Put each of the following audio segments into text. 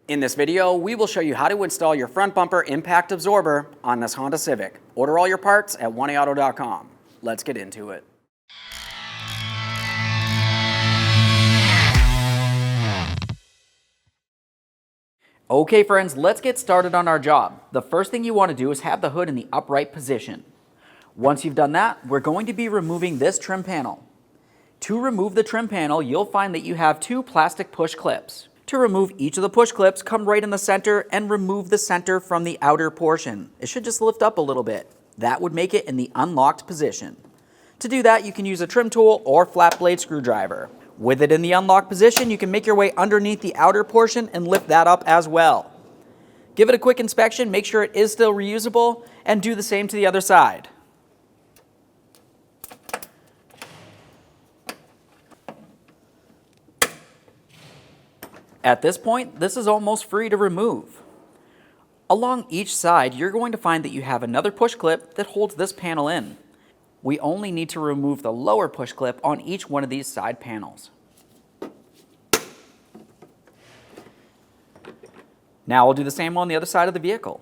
In this video, we will show you how to install your front bumper impact absorber on this Honda Civic. Order all your parts at 1aauto.com. Let's get into it. Okay friends, let's get started on our job. The first thing you want to do is have the hood in the upright position. Once you've done that, we're going to be removing this trim panel. To remove the trim panel, you'll find that you have two plastic push clips. To remove each of the push clips, come right in the center and remove the center from the outer portion. It should just lift up a little bit. That would make it in the unlocked position. To do that, you can use a trim tool or flat blade screwdriver. With it in the unlocked position, you can make your way underneath the outer portion and lift that up as well. Give it a quick inspection, make sure it is still reusable, and do the same to the other side. At this point, this is almost free to remove. Along each side, you're going to find that you have another push clip that holds this panel in. We only need to remove the lower push clip on each one of these side panels. Now we'll do the same on the other side of the vehicle.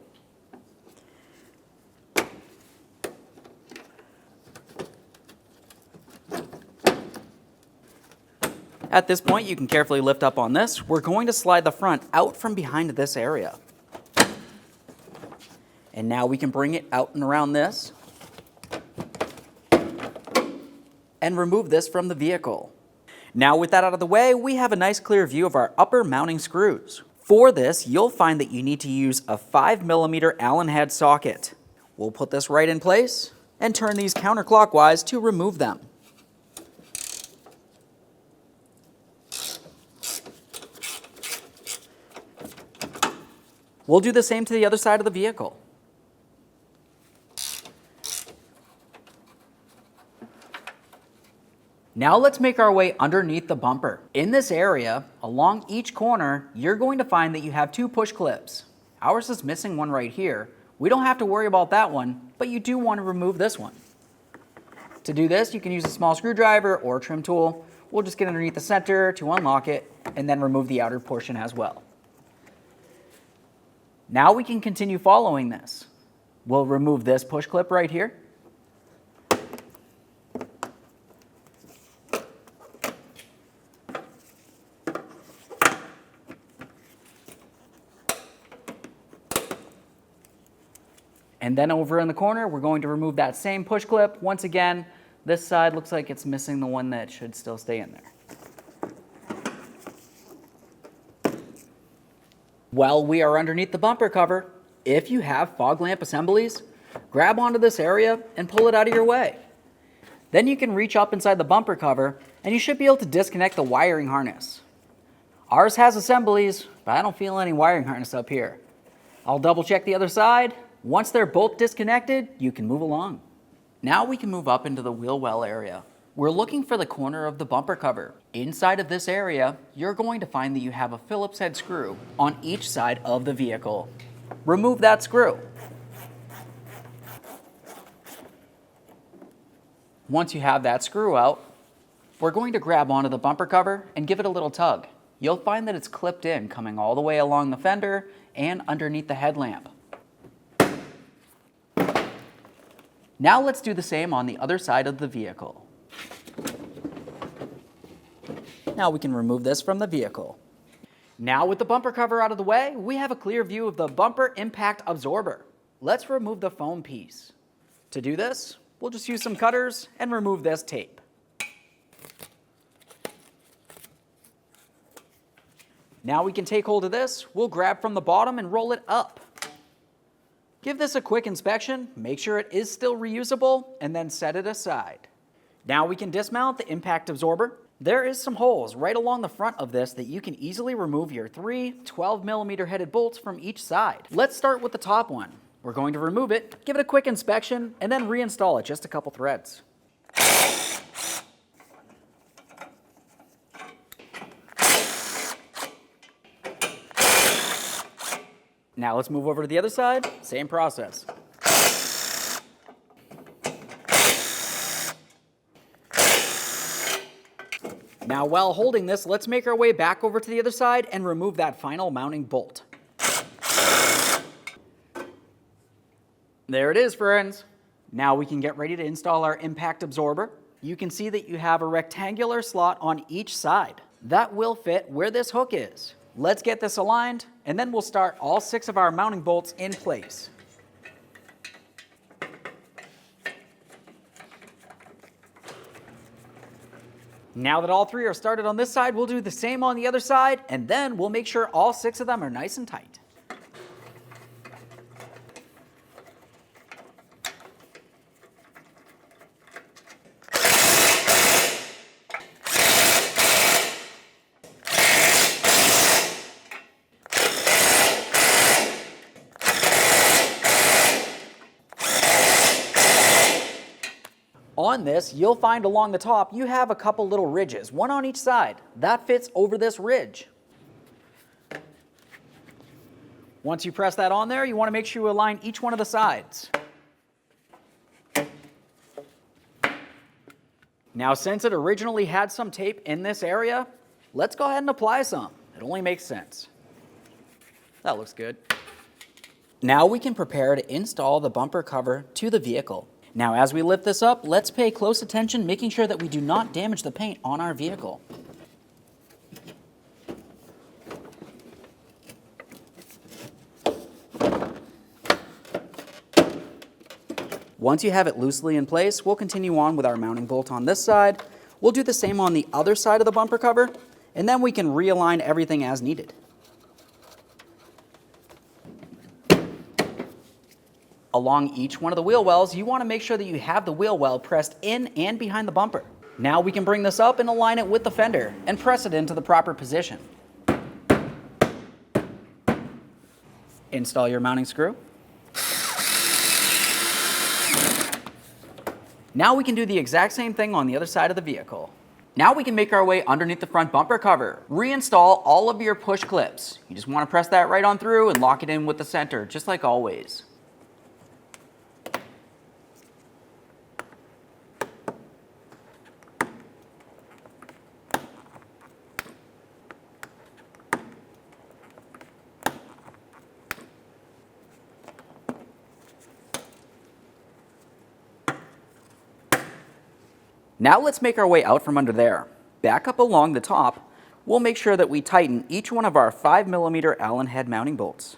At this point, you can carefully lift up on this. We're going to slide the front out from behind this area. And now we can bring it out and around this and remove this from the vehicle. Now with that out of the way, we have a nice clear view of our upper mounting screws. For this, you'll find that you need to use a 5mm Allen head socket. We'll put this right in place and turn these counterclockwise to remove them. We'll do the same to the other side of the vehicle. Now let's make our way underneath the bumper. In this area, along each corner, you're going to find that you have two push clips. Ours is missing one right here. We don't have to worry about that one, but you do want to remove this one. To do this, you can use a small screwdriver or a trim tool. We'll just get underneath the center to unlock it and then remove the outer portion as well. Now we can continue following this. We'll remove this push clip right here. And then over in the corner, we're going to remove that same push clip. Once again, this side looks like it's missing the one that should still stay in there. While we are underneath the bumper cover, if you have fog lamp assemblies, grab onto this area and pull it out of your way. Then you can reach up inside the bumper cover and you should be able to disconnect the wiring harness. Ours has assemblies, but I don't feel any wiring harness up here. I'll double check the other side. Once they're both disconnected, you can move along. Now we can move up into the wheel well area. We're looking for the corner of the bumper cover. Inside of this area, you're going to find that you have a Phillips head screw on each side of the vehicle. Remove that screw. Once you have that screw out, we're going to grab onto the bumper cover and give it a little tug. You'll find that it's clipped in, coming all the way along the fender and underneath the headlamp. Now let's do the same on the other side of the vehicle. Now we can remove this from the vehicle. Now with the bumper cover out of the way, we have a clear view of the bumper impact absorber. Let's remove the foam piece. To do this, we'll just use some cutters and remove this tape. Now we can take hold of this, we'll grab from the bottom and roll it up. Give this a quick inspection, make sure it is still reusable, and then set it aside. Now we can dismount the impact absorber. There is some holes right along the front of this that you can easily remove your three 12mm headed bolts from each side. Let's start with the top one. We're going to remove it, give it a quick inspection, and then reinstall it, just a couple threads. Now let's move over to the other side, same process. Now while holding this, let's make our way back over to the other side and remove that final mounting bolt. There it is, friends. Now we can get ready to install our impact absorber. You can see that you have a rectangular slot on each side. That will fit where this hook is. Let's get this aligned, and then we'll start all 6 of our mounting bolts in place. Now that all 3 are started on this side, we'll do the same on the other side, and then we'll make sure all 6 of them are nice and tight. On this, you'll find along the top you have a couple little ridges, one on each side. That fits over this ridge. Once you press that on there, you want to make sure you align each one of the sides. Now, since it originally had some tape in this area, let's go ahead and apply some. It only makes sense. That looks good. Now we can prepare to install the bumper cover to the vehicle. Now, as we lift this up, let's pay close attention, making sure that we do not damage the paint on our vehicle. Once you have it loosely in place, we'll continue on with our mounting bolt on this side. We'll do the same on the other side of the bumper cover, and then we can realign everything as needed. Along each one of the wheel wells, you want to make sure that you have the wheel well pressed in and behind the bumper. Now we can bring this up and align it with the fender and press it into the proper position. Install your mounting screw. Now we can do the exact same thing on the other side of the vehicle. Now we can make our way underneath the front bumper cover. Reinstall all of your push clips. You just want to press that right on through and lock it in with the center, just like always. Now let's make our way out from under there. Back up along the top, we'll make sure that we tighten each one of our 5mm Allen head mounting bolts.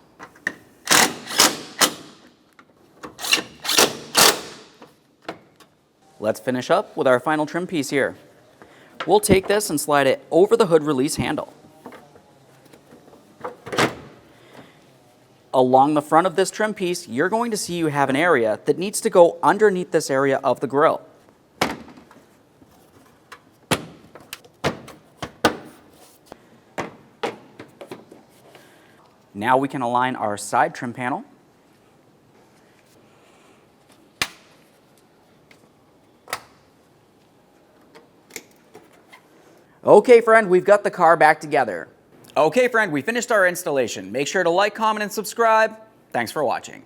Let's finish up with our final trim piece here. We'll take this and slide it over the hood release handle. Along the front of this trim piece, you're going to see you have an area that needs to go underneath this area of the grille. Now we can align our side trim panel. Okay, friend, we've got the car back together. Okay, friend, we finished our installation. Make sure to like, comment, and subscribe. Thanks for watching.